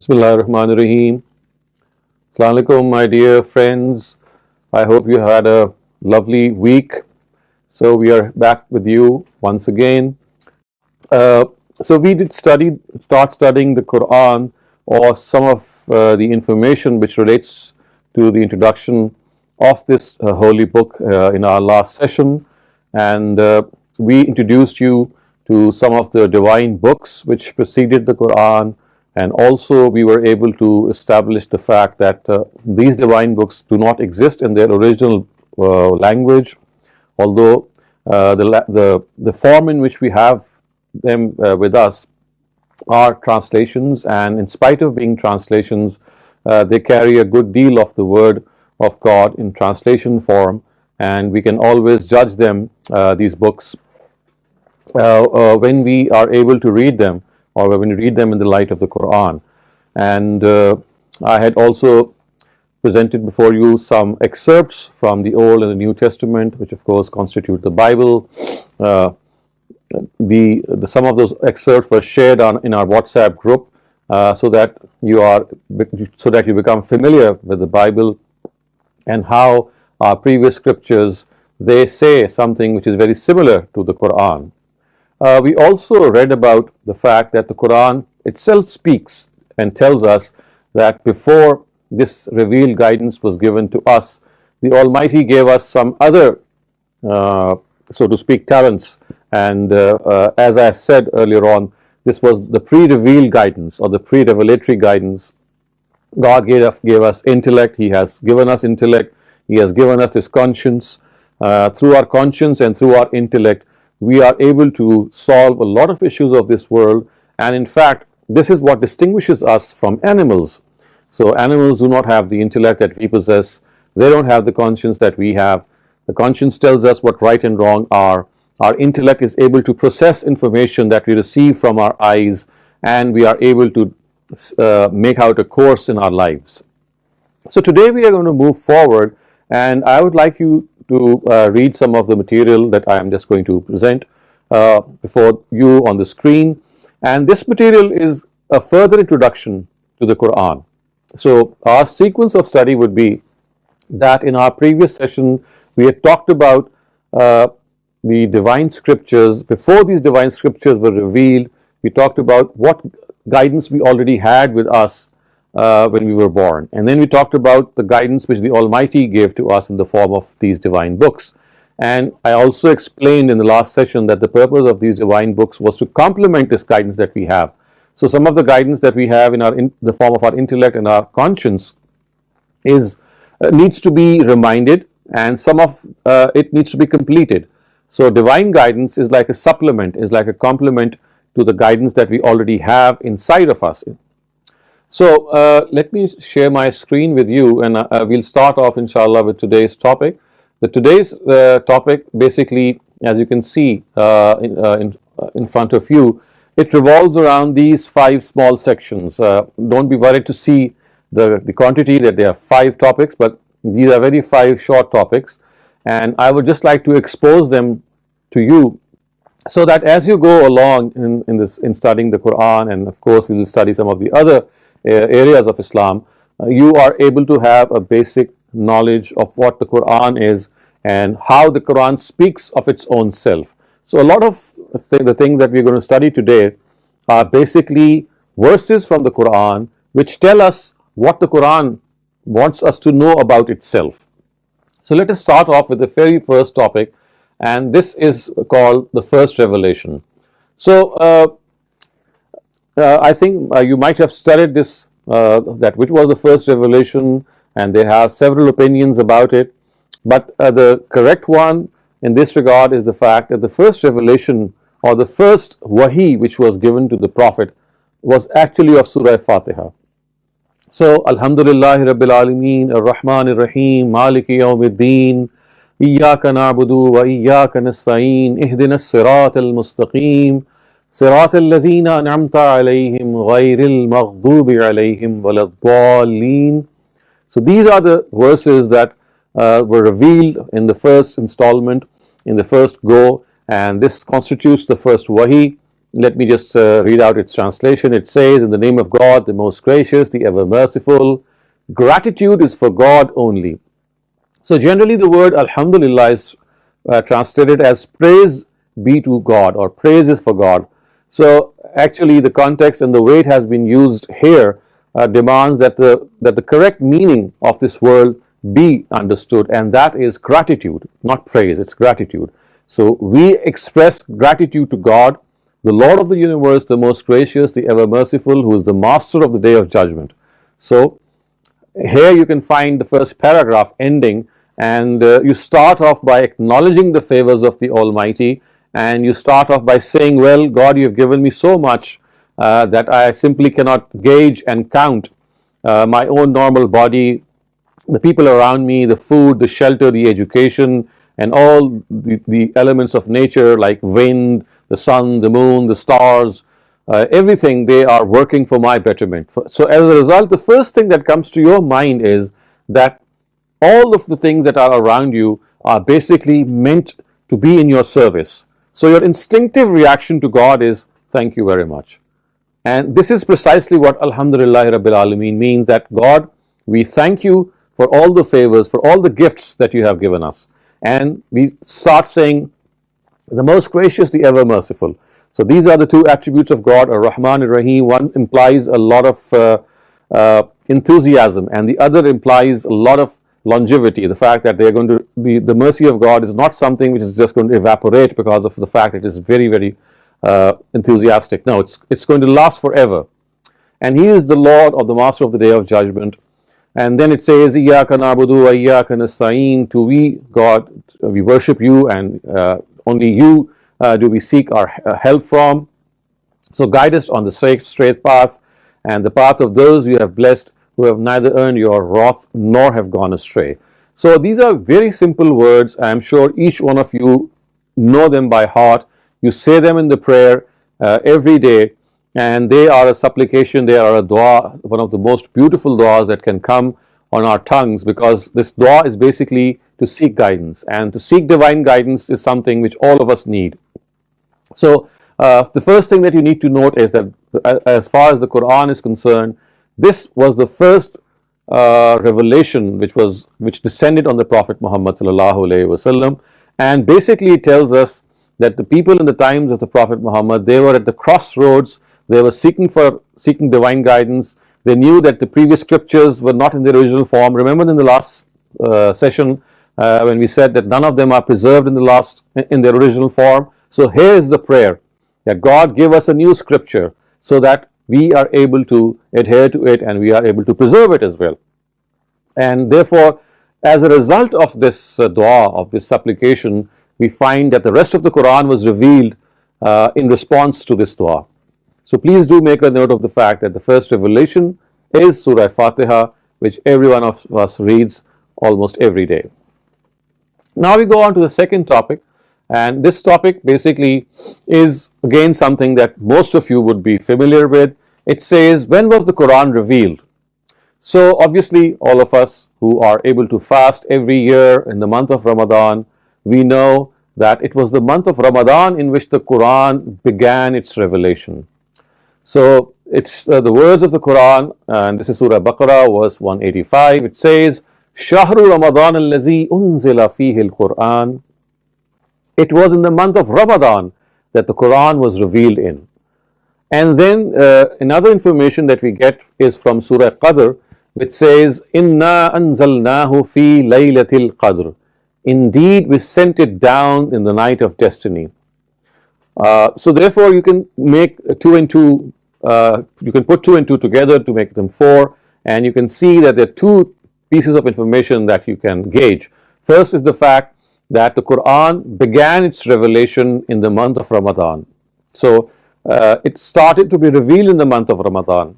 Bismillahirrahmanirrahim. Assalamu alaikum, my dear friends. I hope you had a lovely week. So we are back with you once again. So we did start studying the Quran or some of the information which relates to the introduction of this holy book in our last session, and we introduced you to some of the divine books which preceded the Quran, and also we were able to establish the fact that these divine books do not exist in their original language, although the form in which we have them with us are translations, and in spite of being translations, they carry a good deal of the word of God in translation form, and we can always judge them, these books, when we are able to read them, or when we read them in the light of the Quran. And I had also presented before you some excerpts from the Old and the New Testament, which of course constitute the Bible. Some of those excerpts were shared in our WhatsApp group, so that you become familiar with the Bible and how our previous scriptures, they say something which is very similar to the Quran. We also read about the fact that the Quran itself speaks and tells us that before this revealed guidance was given to us, the Almighty gave us some other, so to speak, talents. And as I said earlier on, this was the pre-revealed guidance or the pre-revelatory guidance. God gave us intellect. He has given us intellect. He has given us His conscience. Through our conscience and through our intellect, we are able to solve a lot of issues of this world. And in fact, this is what distinguishes us from animals. So animals do not have the intellect that we possess. They don't have the conscience that we have. The conscience tells us what right and wrong are. Our intellect is able to process information that we receive from our eyes, and we are able to make out a course in our lives. So today we are going to move forward, and I would like you to read some of the material that I am just going to present before you on the screen. And this material is a further introduction to the Quran. So our sequence of study would be that in our previous session we had talked about the divine scriptures. Before these divine scriptures were revealed, we talked about what guidance we already had with us when we were born, and then we talked about the guidance which the Almighty gave to us in the form of these divine books. And I also explained in the last session that the purpose of these divine books was to complement this guidance that we have. So some of the guidance that we have in the form of our intellect and our conscience is needs to be reminded, and some of it needs to be completed. So divine guidance is like a supplement, is like a complement to the guidance that we already have inside of us. So let me share my screen with you, and we'll start off inshallah with today's topic. Today's topic, basically, as you can see in front of you, it revolves around these 5 small sections. Don't be worried to see the quantity, that there are 5 topics, but these are very 5 short topics, and I would just like to expose them to you, so that as you go along in studying the Quran, and of course we will study some of the other areas of Islam, you are able to have a basic knowledge of what the Quran is and how the Quran speaks of its own self. So a lot of the things that we're going to study today are basically verses from the Quran which tell us what the Quran wants us to know about itself. So let us start off with the very first topic, and this is called the first revelation. So I think you might have studied this, that which was the first revelation, and there are several opinions about it, but the correct one in this regard is the fact that the first revelation, or the first wahi which was given to the Prophet, was actually of Surah Fatiha. So Alhamdulillahi Rabbil Alameen, Ar-Rahman Ar-Rahim, Maliki Yawmiddin, Iyyaka na'budu wa iyyaka nasta'een, Ihdinas Siratal Mustaqim, Siratal Lazina An'amta Alayhim, Ghayril Maghdubi Alayhim Waladdallin. So these are the verses that were revealed in the first installment, in the first go, and this constitutes the first wahi. Let me just read out its translation. It says, in the name of God, the most gracious, the ever merciful. Gratitude is for God only. So generally the word Alhamdulillah is translated as praise be to God, or praise is for God. So actually the context and the way it has been used here demands that the correct meaning of this word be understood, and that is gratitude, not praise, it's gratitude. So we express gratitude to God, the Lord of the universe, the most gracious, the ever merciful, who is the master of the day of judgment. So here you can find the first paragraph ending, and you start off by acknowledging the favors of the Almighty, and you start off by saying, well, God, you have given me so much that I simply cannot gauge and count my own normal body, the people around me, the food, the shelter, the education, and all the elements of nature like wind, the sun, the moon, the stars, everything, they are working for my betterment. So as a result, the first thing that comes to your mind is that all of the things that are around you are basically meant to be in your service. So your instinctive reaction to God is, thank you very much. And this is precisely what Alhamdulillah Rabbil Alameen means, that God, we thank you for all the favors, for all the gifts that you have given us. And we start saying, the most gracious, the ever merciful. So these are the two attributes of God, Ar-Rahman, Ar-Rahim. One implies a lot of enthusiasm, and the other implies a lot of longevity. The fact that they're going to be, the mercy of God is not something which is just going to evaporate because of the fact it is very, very enthusiastic. No, it's going to last forever. And He is the Lord of the Master of the Day of Judgment. And then it says, Iyyaka na'budu wa iyyaka nasta'een. To we, God, we worship you, and only you do we seek our help from. So guide us on the straight path, and the path of those you have blessed, who have neither earned your wrath nor have gone astray. So these are very simple words. I am sure each one of you know them by heart. You say them in the prayer every day, and they are a supplication, they are a dua, one of the most beautiful duas that can come on our tongues, because this dua is basically to seek guidance, and to seek divine guidance is something which all of us need. So the first thing that you need to note is that as far as the Qur'an is concerned, this was the first revelation which descended on the Prophet Muhammad sallallahu alaihi wasallam, and basically it tells us that the people in the times of the Prophet Muhammad, they were at the crossroads. They were seeking divine guidance. They knew that the previous scriptures were not in their original form. Remember in the last session when we said that none of them are preserved in their original form. So here is the prayer, that God give us a new scripture so that we are able to adhere to it, and we are able to preserve it as well. And therefore, as a result of this dua, of this supplication, we find that the rest of the Quran was revealed in response to this dua. So please do make a note of the fact that the first revelation is Surah Fatiha, which every one of us reads almost every day. Now we go on to the second topic, and this topic basically is again something that most of you would be familiar with. It says, when was the Quran revealed? So obviously all of us who are able to fast every year in the month of Ramadan, we know that it was the month of Ramadan in which the Quran began its revelation. So it's the words of the Quran, and this is Surah Baqarah, verse 185. It says, Shahru Ramadan allazi unzila fihi al-Quran. It was in the month of Ramadan that the Quran was revealed in. And then another information that we get is from Surah Qadr, which says, Inna anzalnahu fi laylatil qadr. Indeed, we sent it down in the night of destiny. So therefore you can make two and two, you can put two and two together to make them four, and you can see that there are two pieces of information that you can gauge. First is the fact that the Quran began its revelation in the month of Ramadan. So it started to be revealed in the month of Ramadan,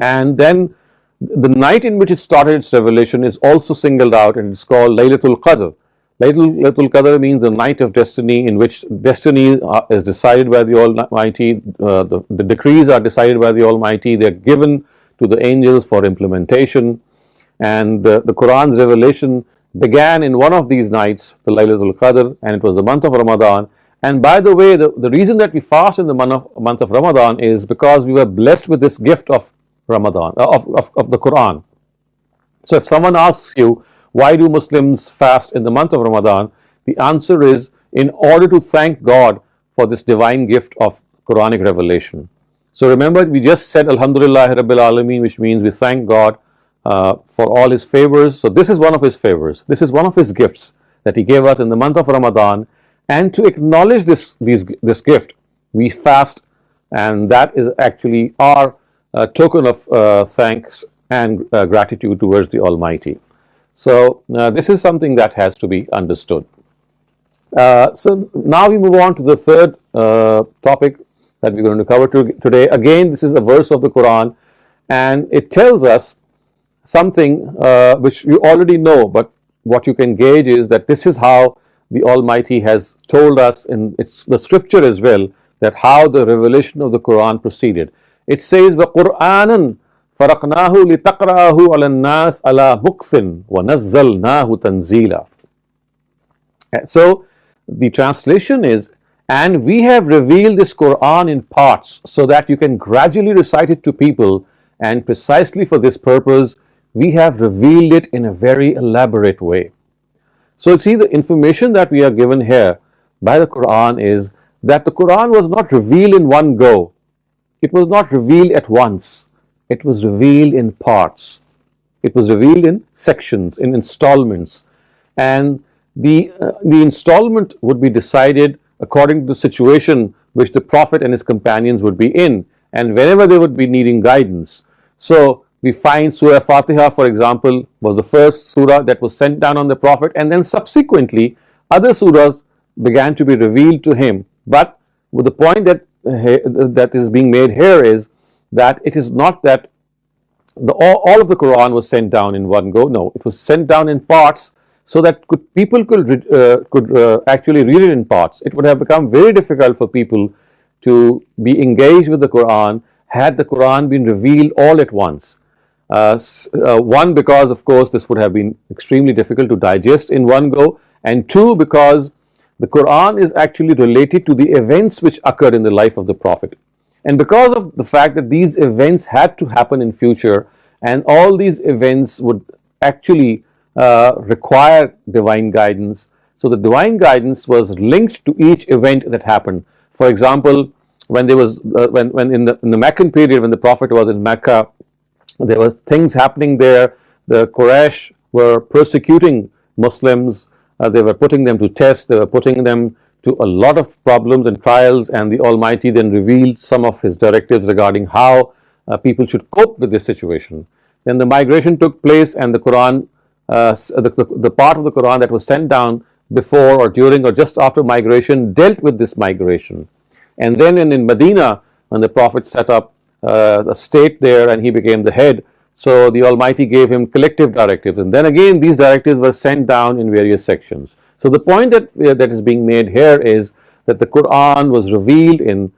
and then the night in which it started its revelation is also singled out, and it's called Laylatul Qadr. Laylatul Qadr means the night of destiny, in which destiny is decided by the Almighty, the decrees are decided by the Almighty, they are given to the angels for implementation, and the Quran's revelation began in one of these nights, the Laylatul Qadr, and it was the month of Ramadan, And by the way, the reason that we fast in the month of Ramadan is because we were blessed with this gift of Ramadan, of the Quran. So if someone asks you, why do Muslims fast in the month of Ramadan? The answer is in order to thank God for this divine gift of Quranic revelation. So remember, we just said Alhamdulillah Rabbil Alameen, which means we thank God for all His favors. So this is one of His favors. This is one of His gifts that He gave us in the month of Ramadan. And to acknowledge this gift, we fast, and that is actually our token of thanks and gratitude towards the Almighty. So this is something that has to be understood. So now we move on to the third topic that we're going to cover today. Again, this is a verse of the Quran, and it tells us something which you already know, but what you can gauge is that this is how the Almighty has told us in the scripture as well, that how the revelation of the Quran proceeded. It says, وَقُرْآنًا فَرَقْنَاهُ لِتَقْرَأَهُ عَلَى النَّاسِ عَلَى مُكْثٍ وَنَزَّلْنَاهُ تَنزِيلًا. So the translation is, and we have revealed this Quran in parts so that you can gradually recite it to people, and precisely for this purpose we have revealed it in a very elaborate way. So see, the information that we are given here by the Quran is that the Quran was not revealed in one go. It was not revealed at once. It was revealed in parts. It was revealed in sections, in installments. And the installment would be decided according to the situation which the Prophet and his companions would be in, and whenever they would be needing guidance. So we find Surah Fatiha, for example, was the first surah that was sent down on the Prophet, and then subsequently other surahs began to be revealed to him. But with the point that is being made here is that it is not that all of the Quran was sent down in one go. No, it was sent down in parts, so that people could actually read it in parts. It would have become very difficult for people to be engaged with the Quran had the Quran been revealed all at once. One, because of course this would have been extremely difficult to digest in one go, and two, because the Quran is actually related to the events which occurred in the life of the Prophet. And because of the fact that these events had to happen in future, and all these events would actually require divine guidance, so the divine guidance was linked to each event that happened. For example, when there was when in the Meccan period, when the Prophet was in Mecca, there was things happening there. The Quraysh were persecuting Muslims. They were putting them to test. They were putting them to a lot of problems and trials, and the Almighty then revealed some of His directives regarding how people should cope with this situation. Then the migration took place, and the Quran, the part of the Quran that was sent down before or during or just after migration dealt with this migration. And then in Medina, when the Prophet set up a state there and he became the head, so the Almighty gave him collective directives, and then again these directives were sent down in various sections. So the point that is being made here is that the Quran was revealed in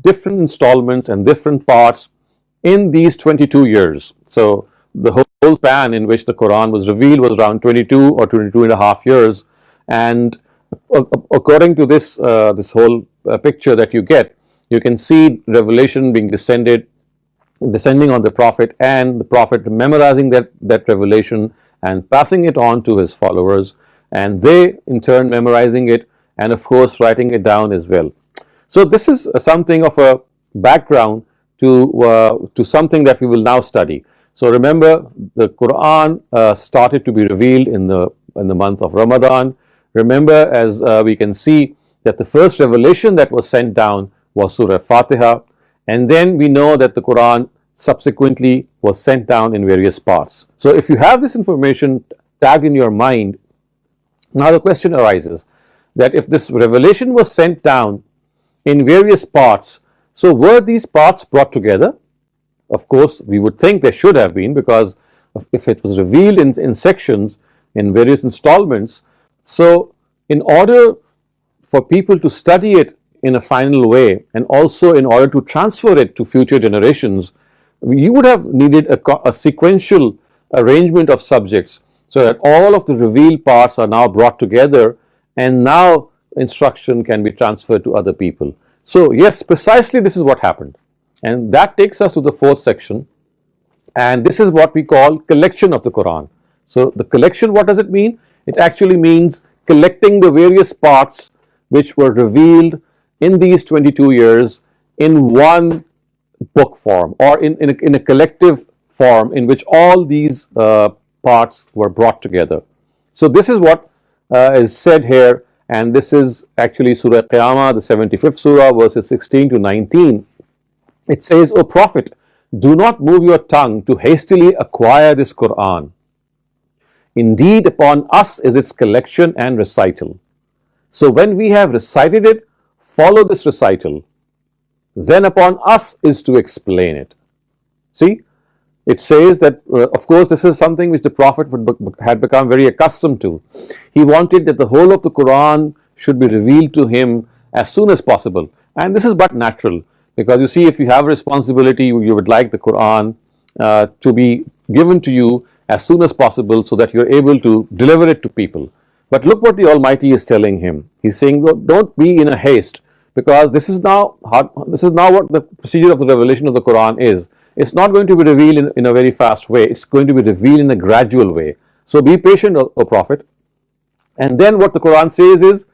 different installments and different parts in these 22 years. So the whole span in which the Quran was revealed was around 22 or 22 and a half years. And according to this whole picture that you get, you can see revelation being descending on the Prophet, and the Prophet memorizing that revelation and passing it on to his followers, and they in turn memorizing it and of course writing it down as well. So this is something of a background to something that we will now study. So remember, the Quran started to be revealed in the month of Ramadan. Remember, as we can see, that the first revelation that was sent down was Surah Fatiha, and then we know that the Quran subsequently was sent down in various parts. So if you have this information tagged in your mind, now the question arises that if this revelation was sent down in various parts, so were these parts brought together? Of course, we would think they should have been, because if it was revealed in sections, in various installments, so in order for people to study it in a final way, and also in order to transfer it to future generations, you would have needed a sequential arrangement of subjects, so that all of the revealed parts are now brought together, and now instruction can be transferred to other people. So yes, precisely this is what happened, and that takes us to the fourth section, and this is what we call collection of the Quran. So the collection, what does it mean? It actually means collecting the various parts which were revealed in these 22 years in one book form, or in a collective form in which all these parts were brought together. So this is what is said here, and this is actually Surah Qiyamah, the 75th Surah, verses 16 to 19. It says, O Prophet, do not move your tongue to hastily acquire this Qur'an. Indeed, upon us is its collection and recital. So when we have recited it, follow this recital. Then upon us is to explain it. See, it says that, of course, this is something which the Prophet had become very accustomed to. He wanted that the whole of the Quran should be revealed to him as soon as possible. And this is but natural, because you see, if you have a responsibility, you would like the Quran to be given to you as soon as possible so that you're able to deliver it to people. But look what the Almighty is telling him. He's saying, don't be in a haste, because this is now what the procedure of the revelation of the Quran is. It's not going to be revealed in a very fast way. It's going to be revealed in a gradual way. So be patient, O Prophet. And then what the Quran says is,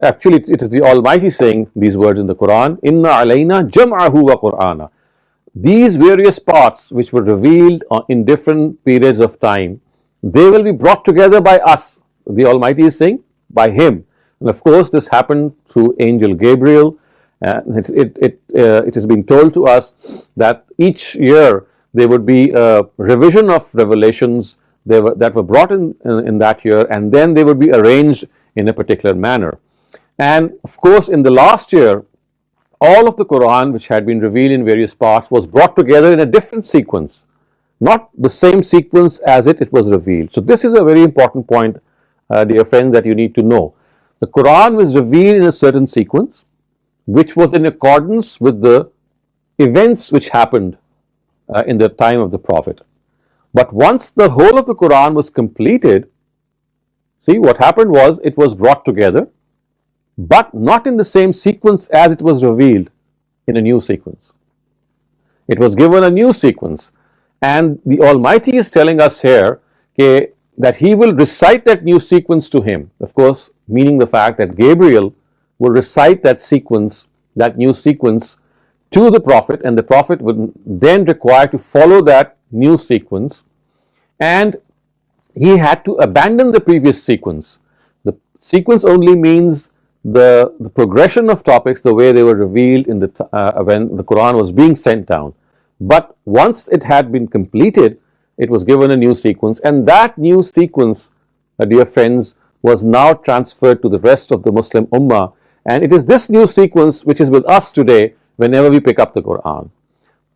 actually it is the Almighty saying these words in the Quran, Inna alayna jam'ahu wa Qur'ana. These various parts which were revealed in different periods of time, they will be brought together by us. The Almighty is saying, by Him. And of course this happened through Angel Gabriel. It has been told to us that each year there would be a revision of revelations that were brought in that year, and then they would be arranged in a particular manner. And of course in the last year, all of the Quran which had been revealed in various parts was brought together in a different sequence, not the same sequence as it was revealed. So this is a very important point, dear friends, that you need to know. The Quran was revealed in a certain sequence which was in accordance with the events which happened in the time of the Prophet. But once the whole of the Quran was completed, see, what happened was it was brought together, but not in the same sequence as it was revealed, in a new sequence. It was given a new sequence, and the Almighty is telling us here that He will recite that new sequence to him. Of course, meaning the fact that Gabriel will recite that sequence, that new sequence, to the Prophet, and the Prophet would then require to follow that new sequence, and he had to abandon the previous sequence. The sequence only means the progression of topics, the way they were revealed in when the Quran was being sent down. But once it had been completed, it was given a new sequence, and that new sequence, dear friends, was now transferred to the rest of the Muslim Ummah. And it is this new sequence which is with us today whenever we pick up the Quran.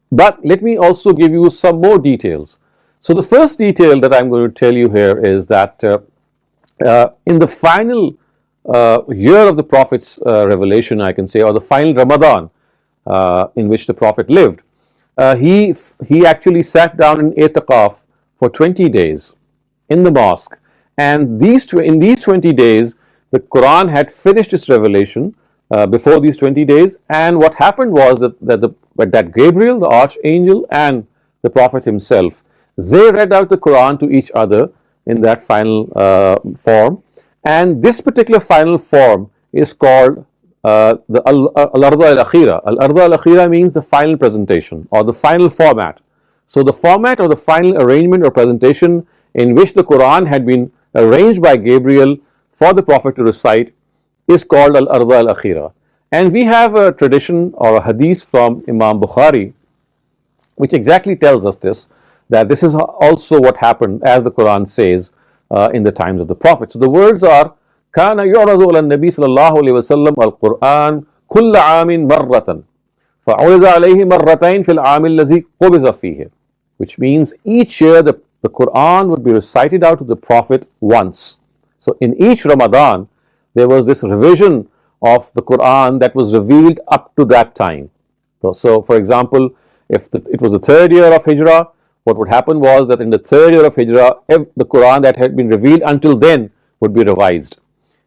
But let me also give you some more details. So the first detail that I'm going to tell you here is that in the final year of the Prophet's revelation, I can say, or the final Ramadan in which the Prophet lived, he actually sat down in i'tiqaf for 20 days in the mosque. And in these 20 days, the Quran had finished its revelation before these 20 days, and what happened was that Gabriel, the archangel, and the Prophet himself, they read out the Quran to each other in that final form. And this particular final form is called the Al-Arda Al-Akhira. Al-Arda Al-Akhira means the final presentation or the final format. So the format or the final arrangement or presentation in which the Quran had been arranged by Gabriel for the Prophet to recite is called Al-Arda Al-Akhira. And we have a tradition or a hadith from Imam Bukhari which exactly tells us this, that this is also what happened, as the Quran says, in the times of the Prophet. So the words are, كان يعرض على النبي صلى الله عليه وسلم القرآن كل عام مرة فعرض عليه مرتين في العام الذي قبض فيه, which means each year the Quran would be recited out to the Prophet once. So in each Ramadan there was this revision of the Quran that was revealed up to that time. So for example, if it was the third year of Hijrah, what would happen was that in the third year of Hijrah, the Quran that had been revealed until then would be revised.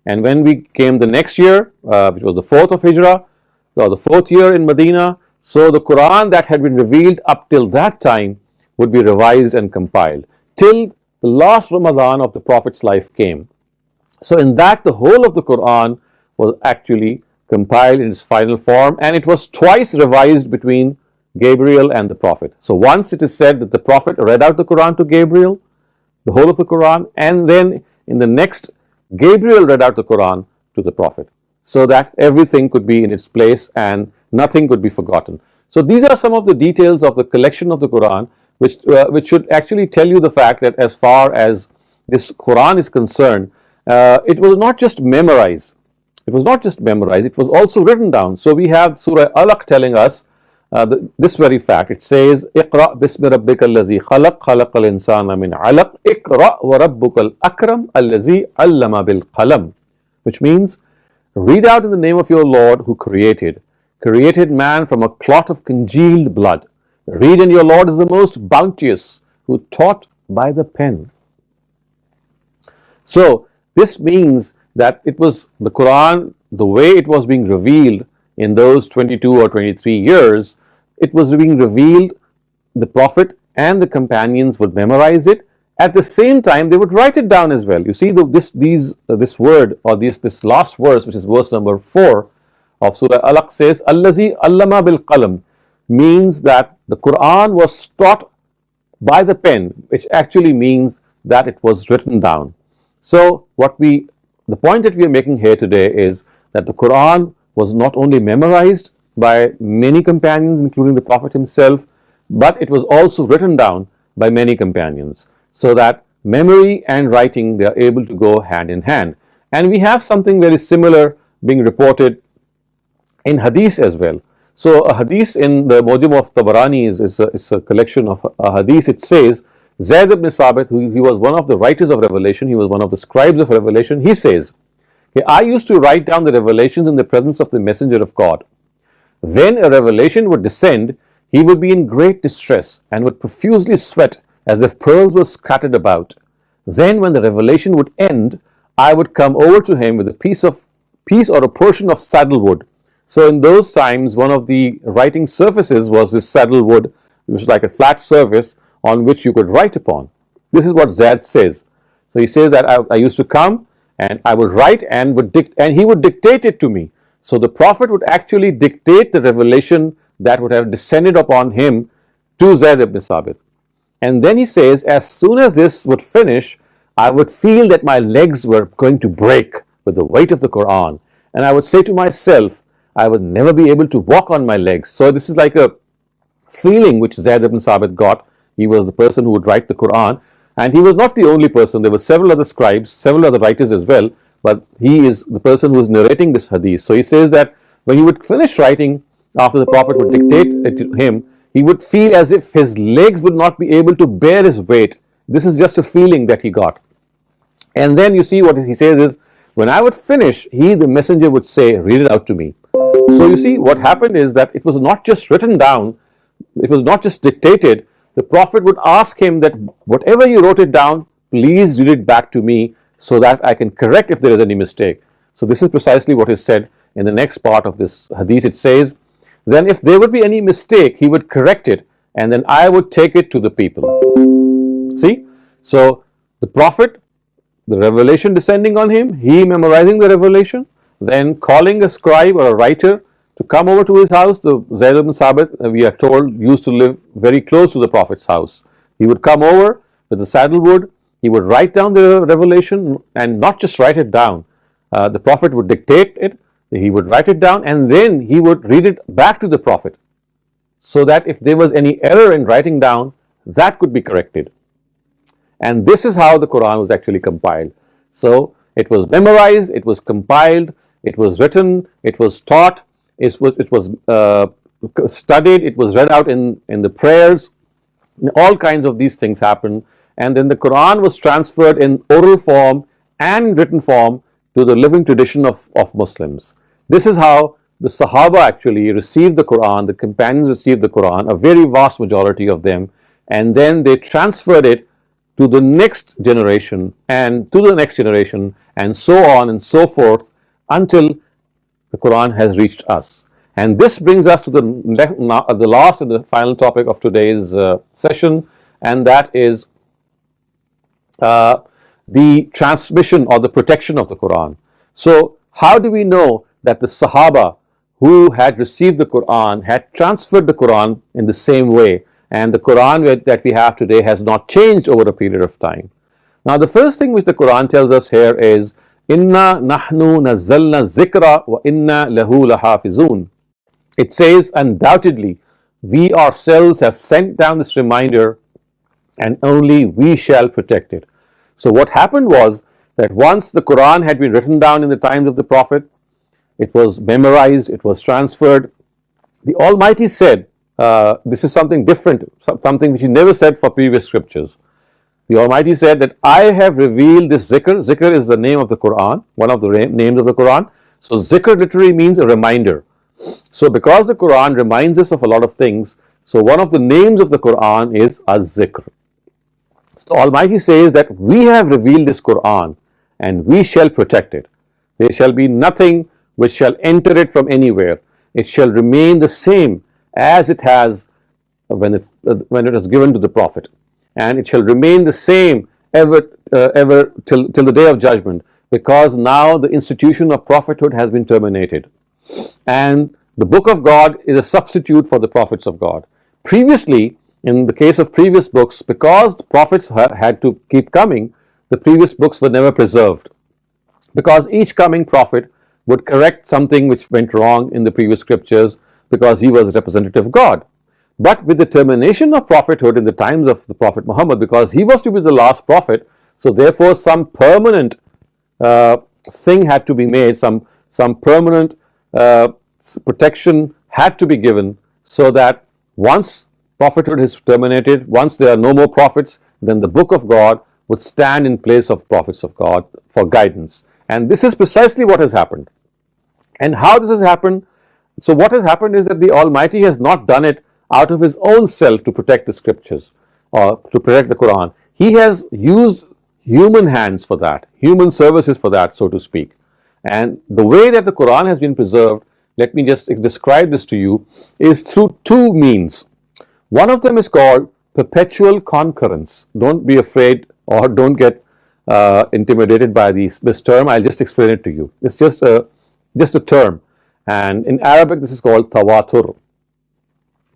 And when we came the next year, which was the 4th of Hijrah, or the 4th year in Medina, so the Quran that had been revealed up till that time would be revised and compiled till the last Ramadan of the Prophet's life came. So in that, the whole of the Quran was actually compiled in its final form, and it was twice revised between Gabriel and the Prophet. So once it is said that the Prophet read out the Quran to Gabriel, the whole of the Quran, and then in the next, Gabriel read out the Quran to the Prophet, so that everything could be in its place and nothing could be forgotten. So these are some of the details of the collection of the Quran, which should actually tell you the fact that as far as this Quran is concerned, it was not just memorized. It was not just memorized, it was also written down. So we have Surah Alaq telling us this very fact. It says, Iqra bismi rabbika allazi khalaq, khalaqal insana min alaq, Iqra wa rabbukal akram allazi allama bil qalam. Which means, read out in the name of your Lord who created man from a clot of congealed blood. Read, and your Lord is the most bounteous, who taught by the pen. So this means that it was the Quran, the way it was being revealed in those 22 or 23 years, it was being revealed, the Prophet and the companions would memorize it. At the same time, they would write it down as well. You see, this word, or this last verse, which is verse number 4 of Surah Alaq, says, Allazi allama bil qalam, means that the Quran was taught by the pen, which actually means that it was written down. So the point that we are making here today is that the Quran was not only memorized by many companions, including the Prophet himself, but it was also written down by many companions, so that memory and writing, they are able to go hand in hand. And we have something very similar being reported in hadith as well. So a hadith in the Mujam of Tabarani is a collection of a hadith. It says, Zayd ibn Sabit, he was one of the writers of revelation, he was one of the scribes of revelation, he says, I used to write down the revelations in the presence of the messenger of God. When a revelation would descend, he would be in great distress and would profusely sweat as if pearls were scattered about. Then when the revelation would end, I would come over to him with a piece or a portion of saddlewood. So in those times, one of the writing surfaces was this saddlewood, which was like a flat surface on which you could write upon. This is what Zayd says. So he says that I used to come and I would write and he would dictate it to me. So the Prophet would actually dictate the revelation that would have descended upon him to Zayd ibn Sabit. And then he says, as soon as this would finish, I would feel that my legs were going to break with the weight of the Quran. And I would say to myself, I would never be able to walk on my legs. So this is like a feeling which Zayd ibn Sabit got. He was the person who would write the Quran. And he was not the only person. There were several other scribes, several other writers as well. But he is the person who is narrating this hadith. So he says that when he would finish writing, after the Prophet would dictate it to him, he would feel as if his legs would not be able to bear his weight. This is just a feeling that he got. And then you see what he says is, when I would finish, the messenger would say, read it out to me. So you see what happened is that it was not just written down, it was not just dictated. The Prophet would ask him that whatever you wrote it down, please read it back to me so that I can correct if there is any mistake. So this is precisely what is said in the next part of this hadith. It says, then if there would be any mistake, he would correct it, and then I would take it to the people. See? So the Prophet, the revelation descending on him, he memorizing the revelation, then calling a scribe or a writer to come over to his house. The Zayd ibn Sabit, we are told, used to live very close to the Prophet's house. He would come over with the saddlewood, he would write down the revelation, and not just write it down. The Prophet would dictate it, he would write it down, and then he would read it back to the Prophet, so that if there was any error in writing down, that could be corrected. And this is how the Quran was actually compiled. So it was memorized, it was compiled, it was written, it was taught, it was studied, it was read out in the prayers. All kinds of these things happened. And then the Quran was transferred in oral form and written form to the living tradition of Muslims. This is how the Sahaba actually received the Quran, the companions received the Quran, a very vast majority of them, and then they transferred it to the next generation and to the next generation, and so on and so forth until the Quran has reached us. And this brings us to the last and the final topic of today's session, and that is the transmission or the protection of the Quran. So how do we know that the Sahaba who had received the Quran had transferred the Quran in the same way, and the Quran that we have today has not changed over a period of time? Now, the first thing which the Quran tells us here is, Inna nahnu nazzalna zikra wa inna lahu lahafizun. It says, undoubtedly, we ourselves have sent down this reminder and only we shall protect it. So what happened was that once the Quran had been written down in the times of the Prophet, it was memorized, it was transferred. The Almighty said, this is something different, something which He never said for previous scriptures. The Almighty said that I have revealed this zikr. Zikr is the name of the Quran, one of the names of the Quran. So zikr literally means a reminder. So because the Quran reminds us of a lot of things, so one of the names of the Quran is az-zikr. So the Almighty says that we have revealed this Quran and we shall protect it. There shall be nothing which shall enter it from anywhere. It shall remain the same as it has when it was given to the Prophet, and it shall remain the same ever till the day of judgment, because now the institution of prophethood has been terminated, and the book of God is a substitute for the prophets of God. Previously, in the case of previous books, because the prophets had to keep coming, the previous books were never preserved, because each coming prophet would correct something which went wrong in the previous scriptures, because he was a representative of God. But with the termination of prophethood in the times of the Prophet Muhammad, because he was to be the last prophet, so therefore some permanent thing had to be made, some permanent protection had to be given, so that once prophethood is terminated, once there are no more prophets, then the book of God would stand in place of prophets of God for guidance. And this is precisely what has happened. And how this has happened? So what has happened is that the Almighty has not done it out of His own self to protect the scriptures or to protect the Quran. He has used human hands for that, human services for that, so to speak. And the way that the Quran has been preserved, let me just describe this to you, is through two means. One of them is called perpetual concurrence. Don't be afraid or don't get intimidated by this term. I'll just explain it to you. It's just a term, and in Arabic this is called tawatur.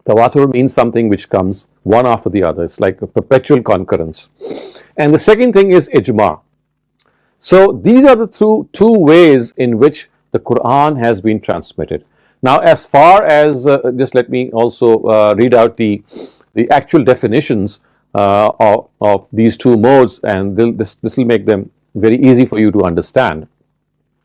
Tawatur means something which comes one after the other. It's like a perpetual concurrence. And the second thing is ijma. So these are the two ways in which the Quran has been transmitted. Now, as far as just let me also read out the actual definitions of these two modes, and this will make them very easy for you to understand.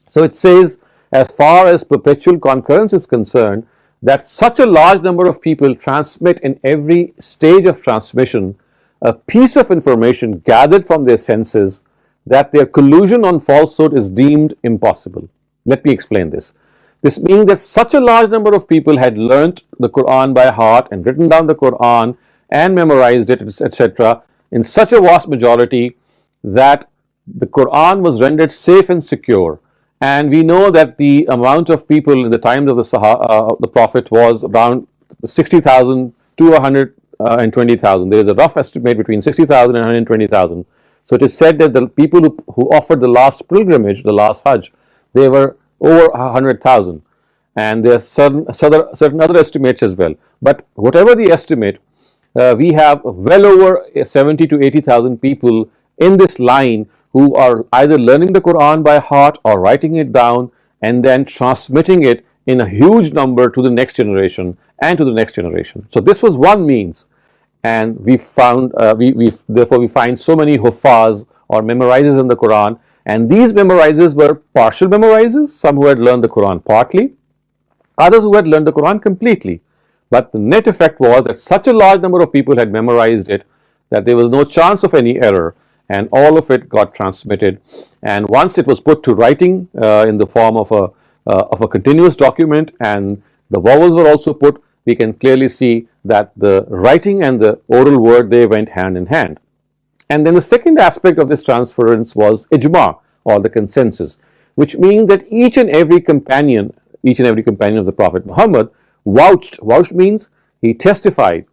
So it says, as far as perpetual concurrence is concerned, that such a large number of people transmit in every stage of transmission a piece of information gathered from their senses, that their collusion on falsehood is deemed impossible. Let me explain this. This means that such a large number of people had learnt the Quran by heart and written down the Quran and memorized it, etc., in such a vast majority that the Quran was rendered safe and secure. And we know that the amount of people in the times of the Prophet was around 60,000 to 120,000. There is a rough estimate between 60,000 and 120,000. So it is said that the people who offered the last pilgrimage, the last Hajj, they were over 100,000. And there are certain other estimates as well. But whatever the estimate, we have well over 70 to 80,000 people in this line who are either learning the Quran by heart or writing it down and then transmitting it in a huge number to the next generation and to the next generation. So this was one means, and we found therefore we find so many huffaz or memorizers in the Quran, and these memorizers were partial memorizers, some who had learned the Quran partly, others who had learned the Quran completely. But the net effect was that such a large number of people had memorized it that there was no chance of any error, and all of it got transmitted. And once it was put to writing in the form of a continuous document, and the vowels were also put, we can clearly see that the writing and the oral word, they went hand in hand. And then the second aspect of this transference was ijma, or the consensus, which means that each and every companion of the Prophet Muhammad vouched. Vouched means he testified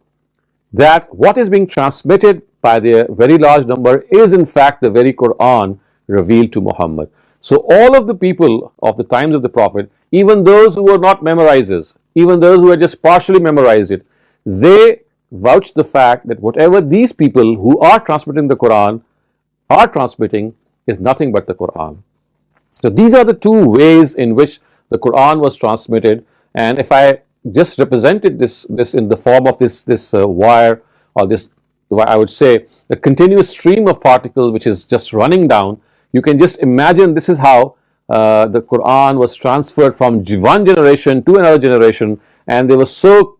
that what is being transmitted by the very large number is in fact the very Qur'an revealed to Muhammad. So all of the people of the times of the Prophet, even those who were not memorizers, even those who had just partially memorized it, they vouched the fact that whatever these people who are transmitting the Qur'an are transmitting is nothing but the Qur'an. So these are the two ways in which the Qur'an was transmitted, and if I just represented this in the form of this wire, or this, I would say, a continuous stream of particles which is just running down, you can just imagine this is how the Qur'an was transferred from one generation to another generation, and they were so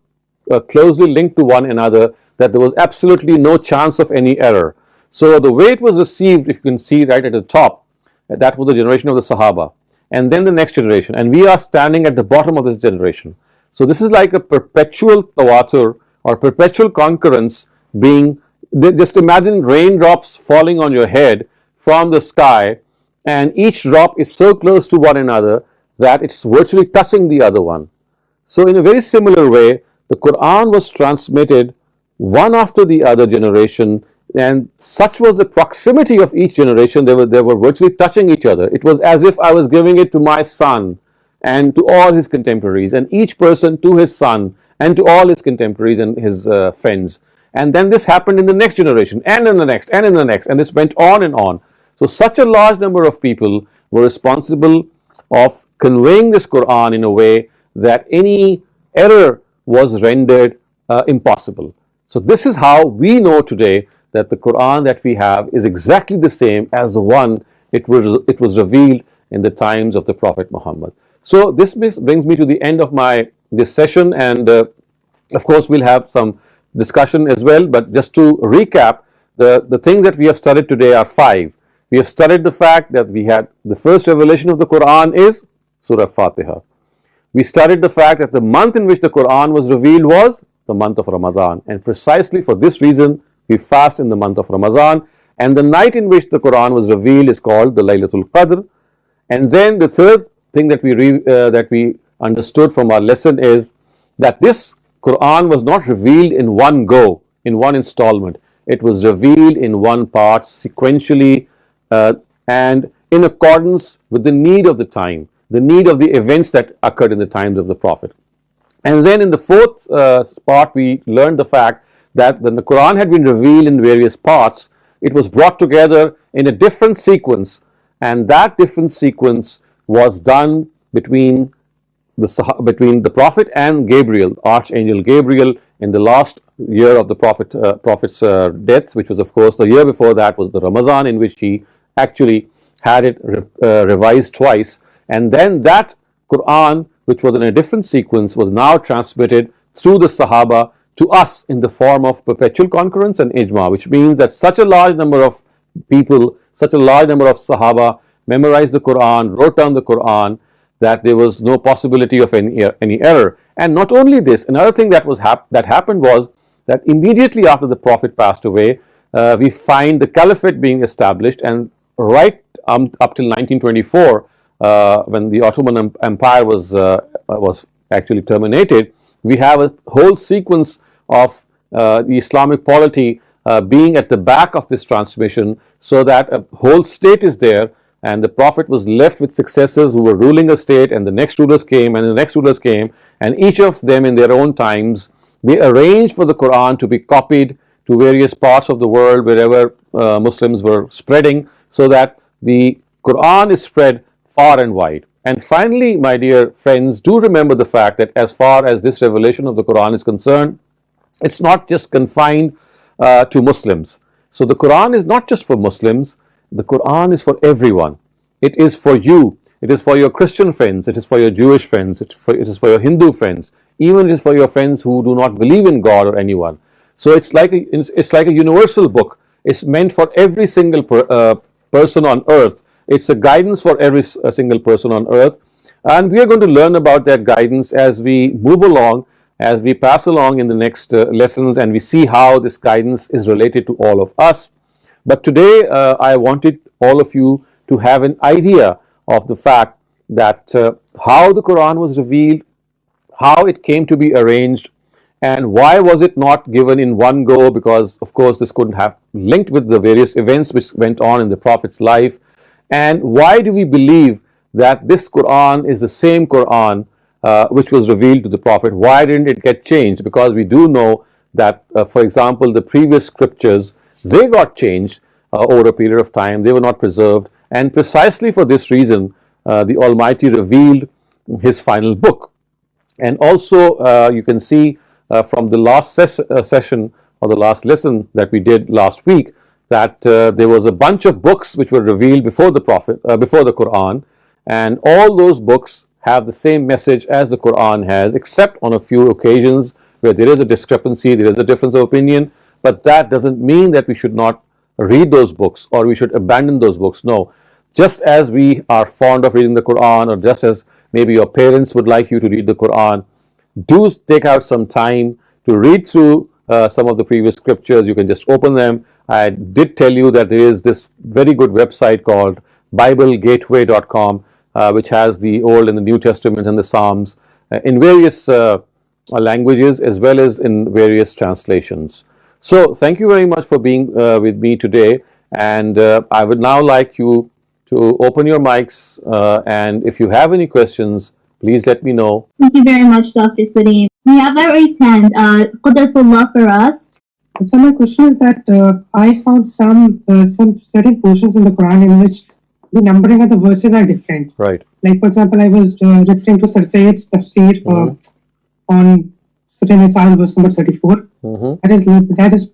closely linked to one another that there was absolutely no chance of any error. So the way it was received, if you can see right at the top, that was the generation of the Sahaba, and then the next generation, and we are standing at the bottom of this generation. So this is like a perpetual tawatur or perpetual concurrence being, just imagine raindrops falling on your head from the sky, and each drop is so close to one another that it's virtually touching the other one. So in a very similar way, the Qur'an was transmitted one after the other generation, and such was the proximity of each generation, they were virtually touching each other. It was as if I was giving it to my son and to all his contemporaries, and each person to his son and to all his contemporaries and his friends. And then this happened in the next generation, and in the next, and in the next, and this went on and on. So such a large number of people were responsible of conveying this Qur'an in a way that any error was rendered impossible. So this is how we know today that the Qur'an that we have is exactly the same as the one it was revealed in the times of the Prophet Muhammad. So this brings me to the end of this session, and of course we'll have some discussion as well, but just to recap, the things that we have studied today are 5. We have studied the fact that we had the first revelation of the Qur'an is Surah Fatiha. We studied the fact that the month in which the Qur'an was revealed was the month of Ramadan, and precisely for this reason we fast in the month of Ramadan, and the night in which the Qur'an was revealed is called the Laylatul Qadr. And then the third thing that we understood from our lesson is that this Qur'an was not revealed in one go, in one installment. It was revealed in one part, sequentially, and in accordance with the need of the time, the need of the events that occurred in the times of the Prophet. And then in the fourth part, we learned the fact that when the Qur'an had been revealed in various parts, it was brought together in a different sequence, and that different sequence was done between the Prophet and Gabriel, Archangel Gabriel, in the last year of the Prophet's death, which was of course the year before that was the Ramadan, in which he actually had it revised twice, and then that Qur'an, which was in a different sequence, was now transmitted through the Sahaba to us in the form of perpetual concurrence and ijma, which means that such a large number of people, such a large number of Sahaba memorized the Qur'an, wrote down the Qur'an, that there was no possibility of any error. And not only this, another thing that happened was that immediately after the Prophet passed away, we find the caliphate being established, and right up till 1924, when the Ottoman Empire was actually terminated, we have a whole sequence of the Islamic polity being at the back of this transmission, so that a whole state is there, and the Prophet was left with successors who were ruling a state, and the next rulers came, and the next rulers came, and each of them in their own times, they arranged for the Qur'an to be copied to various parts of the world wherever Muslims were spreading, so that the Qur'an is spread far and wide. And finally, my dear friends, do remember the fact that as far as this revelation of the Qur'an is concerned, it's not just confined to Muslims. So the Qur'an is not just for Muslims, the Qur'an is for everyone. It is for you, it is for your Christian friends, it is for your Jewish friends, it is for your Hindu friends, even it is for your friends who do not believe in God or anyone. So it's like a universal book. It's meant for every single person on earth. It's a guidance for every single person on earth, and we are going to learn about that guidance as we move along, as we pass along in the next lessons, and we see how this guidance is related to all of us. But today I wanted all of you to have an idea of the fact that how the Quran was revealed, how it came to be arranged, and why was it not given in one go, because of course this couldn't have linked with the various events which went on in the Prophet's life. And why do we believe that this Quran is the same Quran which was revealed to the Prophet? Why didn't it get changed? Because we do know that for example, the previous scriptures, they got changed over a period of time. They were not preserved, and precisely for this reason the Almighty revealed His final book. And also you can see from the last session or the last lesson that we did last week, that there was a bunch of books which were revealed before the Prophet, before the Quran, and all those books have the same message as the Quran has, except on a few occasions where there is a discrepancy, there is a difference of opinion. But that doesn't mean that we should not read those books or we should abandon those books. No, just as we are fond of reading the Quran, or just as maybe your parents would like you to read the Quran, do take out some time to read through some of the previous scriptures. You can just open them. I did tell you that there is this very good website called BibleGateway.com, which has the Old and the New Testament and the Psalms in various languages as well as in various translations. So thank you very much for being with me today, and I would now like you to open your mics, and if you have any questions, please let me know. Thank you very much, Dr. Saleem. We have a raised hand. Qudratullah for us. So my question is that I found some certain portions in the Quran in which the numbering of the verses are different. Right. Like for example, I was referring to Sir Sayyid's tafsir on Surah Nisa verse number 34. That is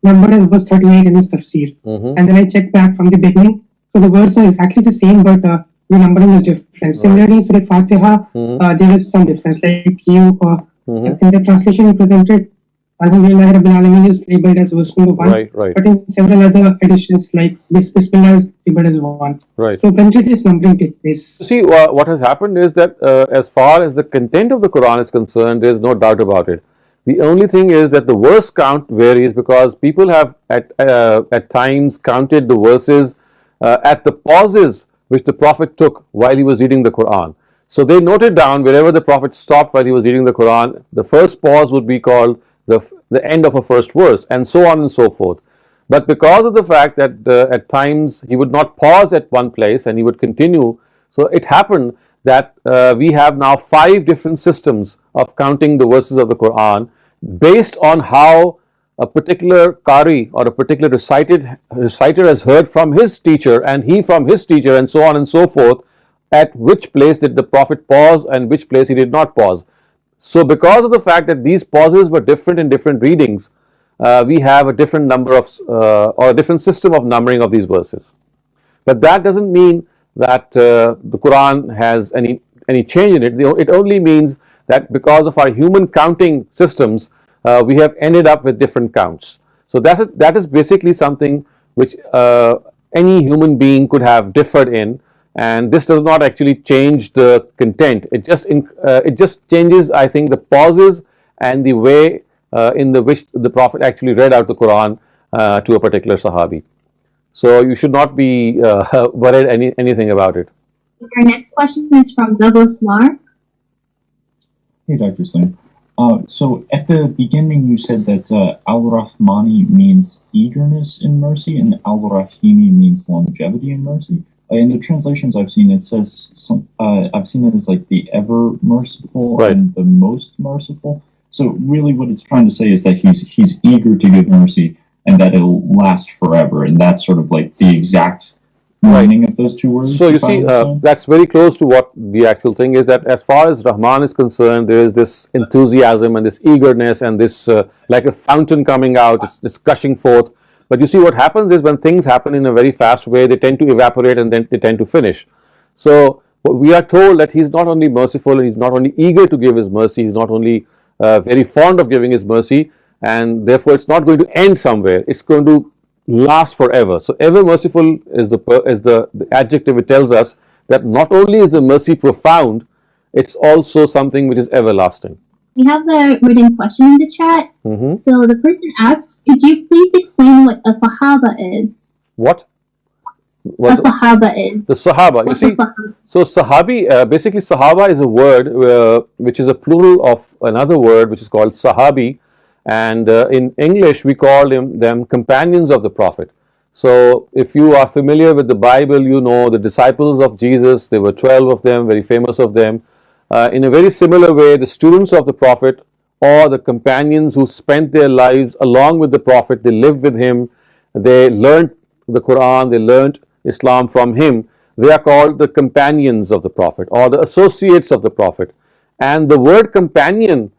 numbered as verse 38 in his tafsir. And then I checked back from the beginning. So the words are exactly the same, but the numbering is different. Similarly, for the Fatiha, there is some difference. Like you, in the translation you presented, Alhamdulillah Rabbil Alameen is labeled as verse number 1. Right. But in several other editions, like Bismillah is labeled as 1. Right. So when did this numbering take place? See, what has happened is that as far as the content of the Quran is concerned, there is no doubt about it. The only thing is that the verse count varies, because people have at times counted the verses at the pauses which the Prophet took while he was reading the Quran. So they noted down wherever the Prophet stopped while he was reading the Quran, the first pause would be called the end of a first verse, and so on and so forth. But because of the fact that at times he would not pause at one place and he would continue, so it happened that we have now 5 different systems of counting the verses of the Quran based on how a particular Qari or a particular reciter has heard from his teacher, and he from his teacher, and so on and so forth, at which place did the Prophet pause and which place he did not pause. So because of the fact that these pauses were different in different readings, we have a different number of or a different system of numbering of these verses. But that doesn't mean that the Quran has any change in it. It only means that because of our human counting systems, we have ended up with different counts. So that is basically something which any human being could have differed in, and this does not actually change the content. It just changes, I think, the pauses and the way in which the Prophet actually read out the Quran to a particular Sahabi. So you should not be worried anything about it. Our next question is from Douglas Mark. Hey, Dr. Saleem. So at the beginning you said that Al-Rahmani means eagerness in mercy and Al-Rahimi means longevity in mercy. In the translations I've seen, it says I've seen it as like the ever merciful, right, and the most merciful. So really what it's trying to say is that he's eager to give mercy and that it'll last forever, and that's sort of like the exact meaning of those two words. So you see, that's very close to what the actual thing is, that as far as Rahman is concerned, there is this enthusiasm and this eagerness and this like a fountain coming out, this gushing forth. But you see, what happens is when things happen in a very fast way, they tend to evaporate and then they tend to finish. So we are told that he's not only merciful and he's not only eager to give his mercy, he's not only very fond of giving his mercy, and therefore it's not going to end somewhere, it's going to last forever. So ever merciful is the adjective. It tells us that not only is the mercy profound, it's also something which is everlasting. We have a written question in the chat. So the person asks, could you please explain what a Sahaba is? What? what A Sahaba is. the Sahaba. You What's a see, Sahaba? so Sahabi, basically Sahaba is a word which is a plural of another word which is called Sahabi, and in English we call them companions of the Prophet. So if you are familiar with the Bible, you know the disciples of Jesus, there were 12 of them, very famous of them. In a very similar way, the students of the Prophet or the companions who spent their lives along with the Prophet, they lived with him, they learned the Qur'an, they learned Islam from him. They are called the companions of the Prophet or the associates of the Prophet. And the word companion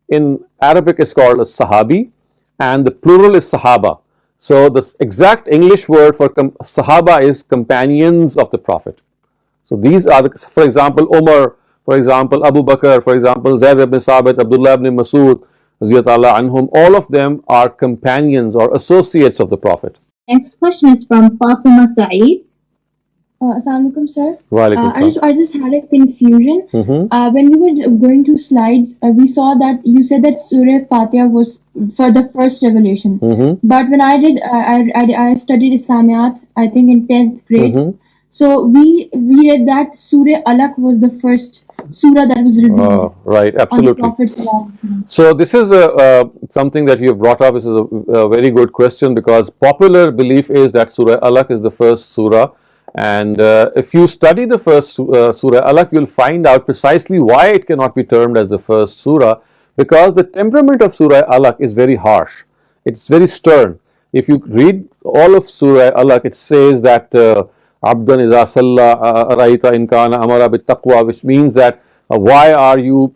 in Arabic is called a Sahabi, and the plural is Sahaba. So the exact English word for Sahaba is companions of the Prophet. So these are, for example, Umar, for example, Abu Bakr, for example, Zayd ibn Sabit, Abdullah ibn Masud, anhum, all of them are companions or associates of the Prophet. Next question is from Fatima Saeed. Assalamu alaikum, sir. Walaikum I just had a confusion. When we were going through slides, we saw that you said that Surah Fatiha was for the first revelation. But when I did, I studied Islamiyat, I think in 10th grade. So we read that Surah Alaq was the first surah that was revealed. Right, absolutely. On the Prophet. So this is something that you have brought up. This is a very good question, because popular belief is that Surah Alaq is the first surah. And if you study the first Surah Alaq, you'll find out precisely why it cannot be termed as the first surah, because the temperament of Surah Alaq is very harsh. It's very stern. If you read all of Surah Alaq, it says that Abdan iza salla araita in kana amara bit taqwa, which means that why are you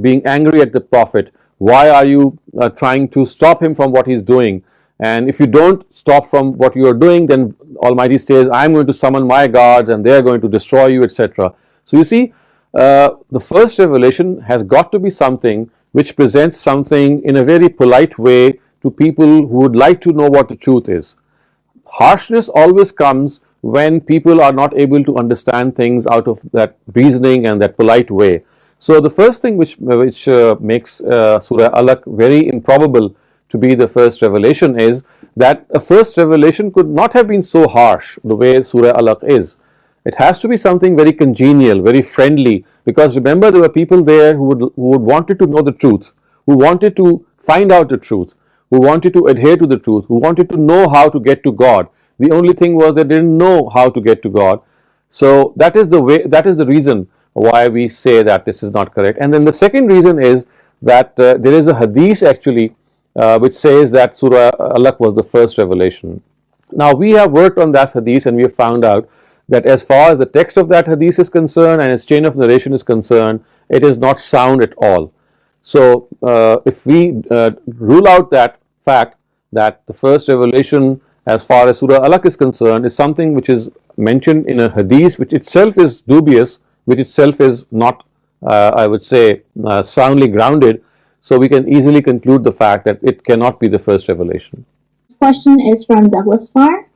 being angry at the Prophet? Why are you trying to stop him from what he's doing? And if you don't stop from what you are doing, then Almighty says, I am going to summon my guards and they are going to destroy you, etc. So you see, the first revelation has got to be something which presents something in a very polite way to people who would like to know what the truth is. Harshness always comes when people are not able to understand things out of that reasoning and that polite way. So the first thing which makes Surah Alaq very improbable to be the first revelation is that a first revelation could not have been so harsh the way Surah Alaq is. It has to be something very congenial, very friendly, because remember, there were people there who would wanted to know the truth, who wanted to find out the truth, who wanted to adhere to the truth, who wanted to know how to get to God. The only thing was they didn't know how to get to God. So that is the way, that is the reason why we say that this is not correct. And then the second reason is that there is a hadith actually which says that Surah Alaq was the first revelation. Now we have worked on that hadith and we have found out that as far as the text of that hadith is concerned and its chain of narration is concerned, it is not sound at all. So if we rule out that fact that the first revelation as far as Surah Alaq is concerned is something which is mentioned in a hadith which itself is dubious, which itself is not I would say soundly grounded, so we can easily conclude the fact that it cannot be the first revelation. This question is from Douglas Farr.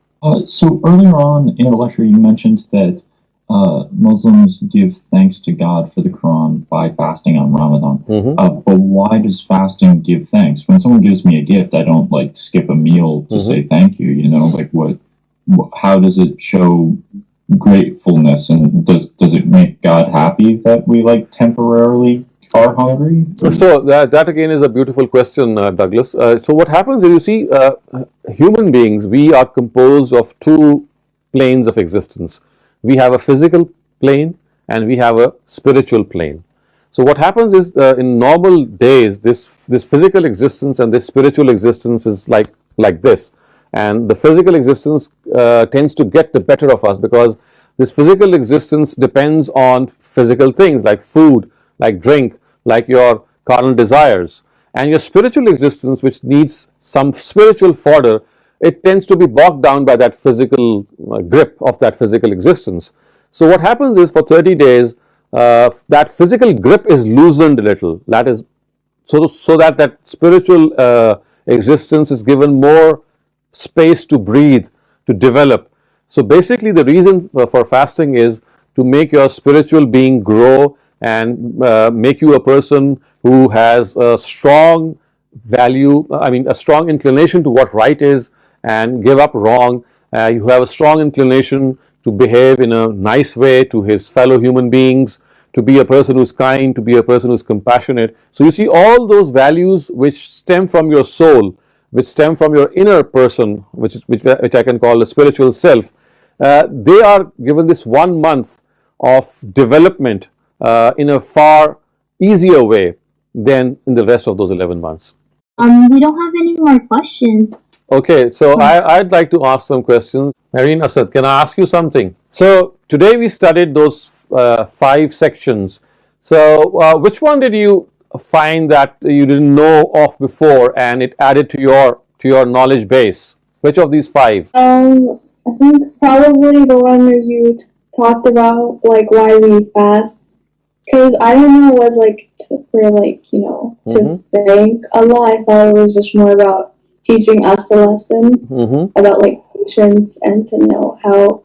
So earlier on in the lecture, you mentioned that Muslims give thanks to God for the Quran by fasting on Ramadan. But why does fasting give thanks? When someone gives me a gift, I don't like skip a meal to say thank you. You know, like how does it show gratefulness, and does it make God happy that we like temporarily are hungry? So that again is a beautiful question, Douglas. So what happens is, you see, human beings, we are composed of two planes of existence. We have a physical plane and we have a spiritual plane. So what happens is, in normal days, this physical existence and this spiritual existence is like this, and the physical existence tends to get the better of us, because this physical existence depends on physical things like food, like drink, like your carnal desires. And your spiritual existence, which needs some spiritual fodder, it tends to be bogged down by that physical grip of that physical existence. So what happens is, for 30 days, that physical grip is loosened a little. That is so that spiritual existence is given more space to breathe, to develop. So basically the reason for fasting is to make your spiritual being grow and make you a person who has a strong value, a strong inclination to what right is, and give up wrong, you have a strong inclination to behave in a nice way to his fellow human beings, to be a person who's kind, to be a person who's compassionate. So you see all those values which stem from your soul, which stem from your inner person, which I can call the spiritual self. They are given this 1 month of development in a far easier way than in the rest of those 11 months. We don't have any more questions. Okay, so I'd like to ask some questions. Marine Asad, can I ask you something? So today we studied those 5 sections. So which one did you find that you didn't know of before and it added to your knowledge base? Which of these 5? I think probably the one where you talked about like why we fast, because I don't know, it was like for like to thank Allah. I thought it was just more about teaching us a lesson about like patience and to know how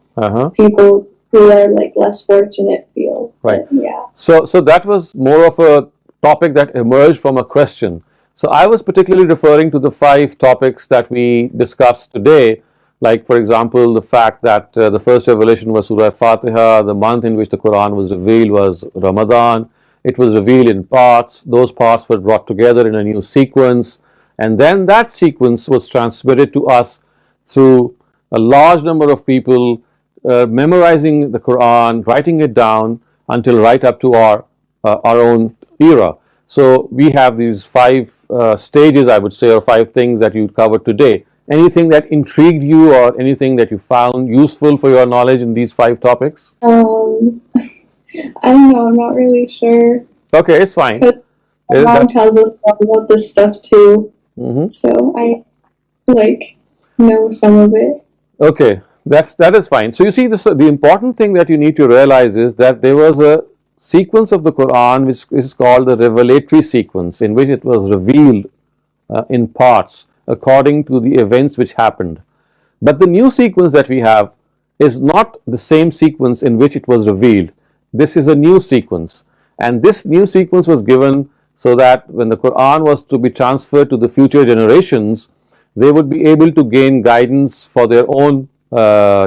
people who are like less fortunate feel. Right. But, yeah. So that was more of a topic that emerged from a question. So I was particularly referring to the 5 topics that we discussed today, like for example the fact that the first revelation was Surah Fatiha, the month in which the Qur'an was revealed was Ramadan, it was revealed in parts, those parts were brought together in a new sequence, and then that sequence was transmitted to us through a large number of people memorizing the Qur'an, writing it down until right up to our own era. So we have these 5 stages, I would say, or 5 things that you covered today. Anything that intrigued you or anything that you found useful for your knowledge in these 5 topics? I don't know, I'm not really sure. Okay, it's fine. My mom tells us about this stuff too, so I like know some of it. Okay, that is fine. So you see, the important thing that you need to realize is that there was a sequence of the Quran which is called the revelatory sequence, in which it was revealed in parts according to the events which happened. But the new sequence that we have is not the same sequence in which it was revealed. This is a new sequence, and this new sequence was given so that when the Quran was to be transferred to the future generations, they would be able to gain guidance for their own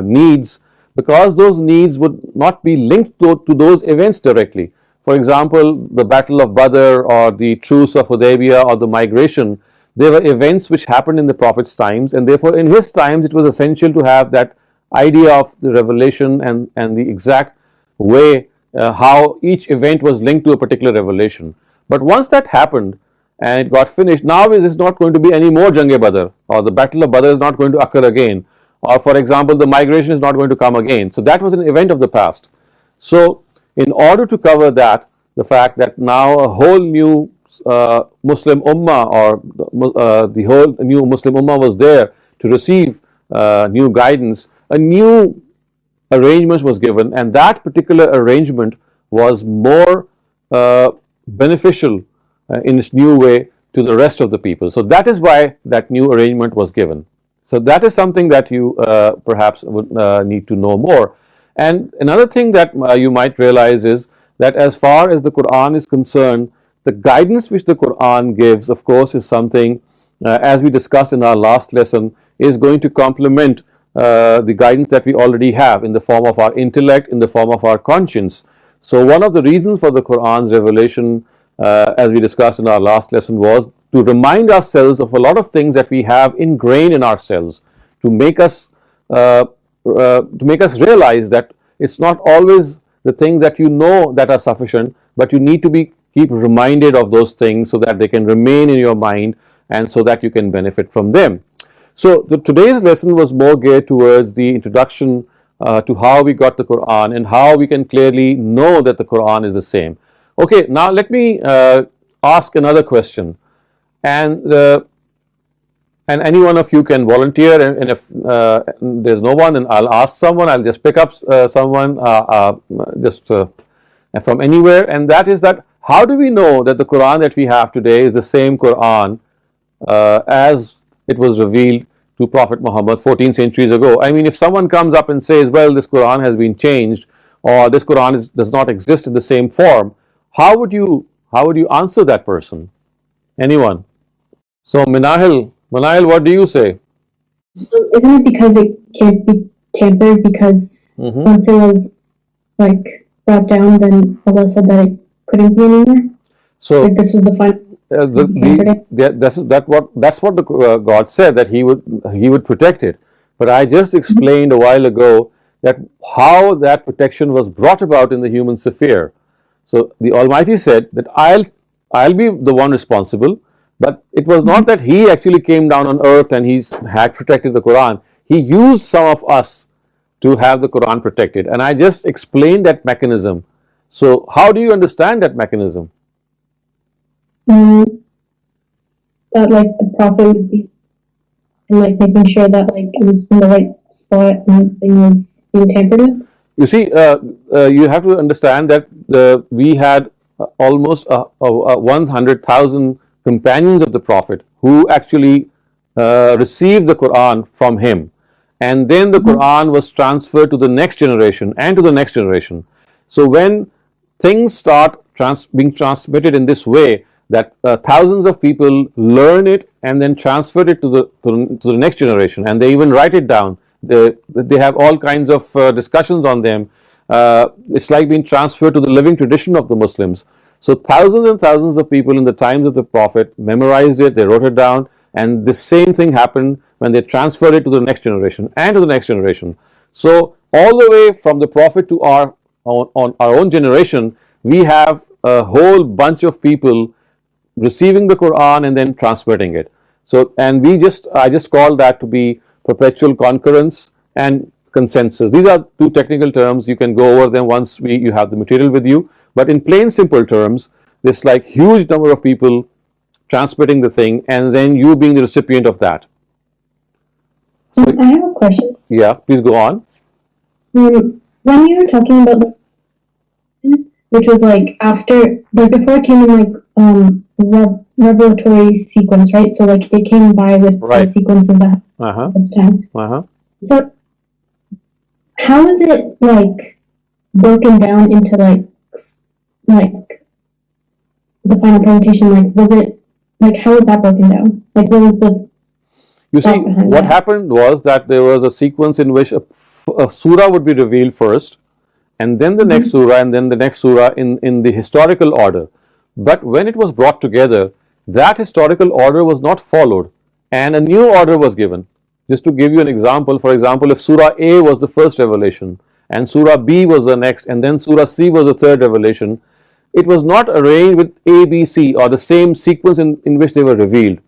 needs, because those needs would not be linked to those events directly. For example, the Battle of Badr or the Truce of Hudaybiyah or the migration, they were events which happened in the Prophet's times, and therefore in his times it was essential to have that idea of the revelation and the exact way how each event was linked to a particular revelation. But once that happened and it got finished, now it is not going to be any more Jang-e-Badr, or the Battle of Badr is not going to occur again, or for example the migration is not going to come again. So that was an event of the past. So in order to cover that, the fact that now a whole new Muslim Ummah, or the whole new Muslim Ummah was there to receive new guidance, a new arrangement was given, and that particular arrangement was more beneficial in its new way to the rest of the people. So that is why that new arrangement was given. So that is something that you perhaps would need to know more. And another thing that you might realize is that as far as the Quran is concerned, the guidance which the Quran gives, of course, is something, as we discussed in our last lesson, is going to complement the guidance that we already have in the form of our intellect, in the form of our conscience. So one of the reasons for the Quran's revelation, as we discussed in our last lesson, was to remind ourselves of a lot of things that we have ingrained in ourselves, to make us realize that it's not always the things that you know that are sufficient, but you need to keep reminded of those things so that they can remain in your mind and so that you can benefit from them. So today's lesson was more geared towards the introduction to how we got the Quran and how we can clearly know that the Quran is the same. Okay, now let me ask another question, and any one of you can volunteer, and if there's no one, then I'll ask someone. I'll just pick up someone just from anywhere, and that is that how do we know that the Quran that we have today is the same Quran as it was revealed to Prophet Muhammad 14 centuries ago? I mean, if someone comes up and says, well, this Quran has been changed, or this Quran does not exist in the same form, how would you answer that person? Anyone? So Minahil, what do you say? Isn't it because it can't be tampered? Because once it was like brought down, then Allah said that it couldn't be anymore. So Like this was the final. That's what God said, that He would protect it. But I just explained a while ago that how that protection was brought about in the human sphere. So the Almighty said that I'll be the one responsible, but it was not that He actually came down on earth and He had protected the Quran. He used some of us to have the Quran protected, and I just explained that mechanism. So how do you understand that mechanism? That like the Prophet would be, and like making sure that like it was in the right spot and nothing was being tampered with. You see, you have to understand that we had almost 100,000 companions of the Prophet who actually received the Quran from him, and then the Quran was transferred to the next generation and to the next generation. So when things start being transmitted in this way, that thousands of people learn it and then transfer it to the next generation, and they even write it down. They have all kinds of discussions on them. It's like being transferred to the living tradition of the Muslims. So thousands and thousands of people in the times of the Prophet memorized it, they wrote it down, and the same thing happened when they transferred it to the next generation and to the next generation. So all the way from the Prophet to our own generation, we have a whole bunch of people receiving the Quran and then transmitting it. So, and I just call that to be perpetual concurrence and consensus. These are two technical terms. You can go over them once you have the material with you. But in plain simple terms, this like huge number of people transmitting the thing, and then you being the recipient of that. So, I have a question. Yeah, please go on. When you were talking about the, which was like after, like before it came in like revelatory sequence, right? So like it came by with the sequence of that time. So how is it like broken down into like the final presentation? Like was it like how was that broken down? Like what was the You see, what happened was that there was a sequence in which a surah would be revealed first, and then the next surah, and then the next surah in the historical order. But when it was brought together, that historical order was not followed, and a new order was given. Just to give you an example, for example, if Surah A was the first revelation, and Surah B was the next, and then Surah C was the third revelation, it was not arranged with A, B, C, or the same sequence in which they were revealed.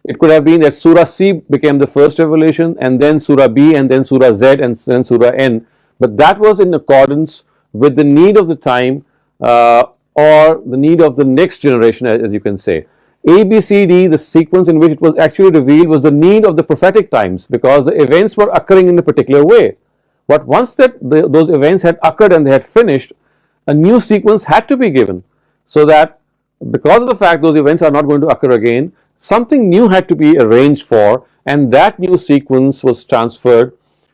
It could have been that Surah C became the first revelation, and then Surah B, and then Surah Z, and then Surah N. But that was in accordance with the need of the time or the need of the next generation, as you can say. A, B, C, D, the sequence in which it was actually revealed was the need of the prophetic times, because the events were occurring in a particular way. But once those events had occurred and they had finished, a new sequence had to be given, so that because of the fact those events are not going to occur again, something new had to be arranged for, and that new sequence was transferred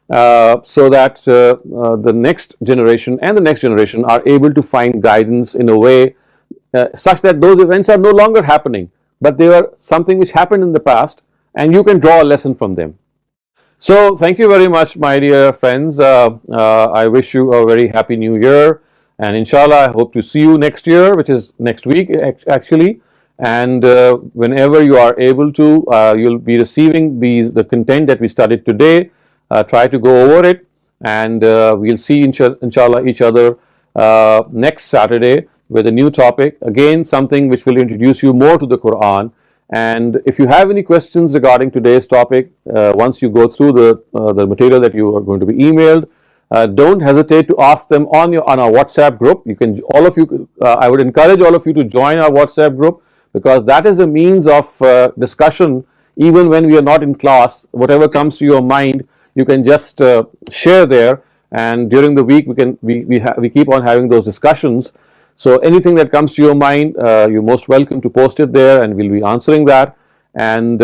so that the next generation and the next generation are able to find guidance in a way such that those events are no longer happening, but they were something which happened in the past, and you can draw a lesson from them. So thank you very much, my dear friends. I wish you a very happy new year, and inshallah I hope to see you next year, which is next week actually. And whenever you are able to, you'll be receiving the content that we studied today. Try to go over it, and we'll see inshallah each other next Saturday with a new topic, again something which will introduce you more to the Quran. And if you have any questions regarding today's topic, once you go through the material that you are going to be emailed, don't hesitate to ask them on our WhatsApp group. You can, all of you, I would encourage all of you to join our WhatsApp group, because that is a means of discussion. Even when we are not in class, whatever comes to your mind, you can just share there, and during the week we keep on having those discussions. So anything that comes to your mind, you're most welcome to post it there, and we'll be answering that. And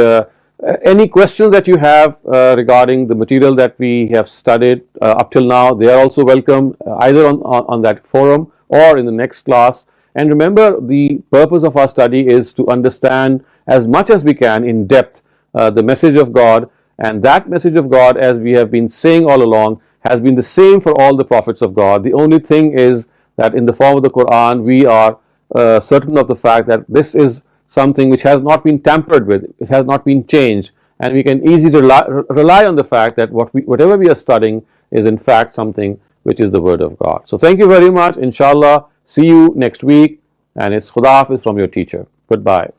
any questions that you have regarding the material that we have studied up till now, they are also welcome either on that forum or in the next class. And remember, the purpose of our study is to understand as much as we can in depth the message of God, And that message of God, as we have been saying all along, has been the same for all the prophets of God. The only thing is that in the form of the Qur'an, we are certain of the fact that this is something which has not been tampered with, it has not been changed, and we can easily rely on the fact that whatever we are studying is in fact something which is the word of God. So thank you very much. Inshallah, see you next week, and it's Khuda Hafiz from your teacher. Goodbye.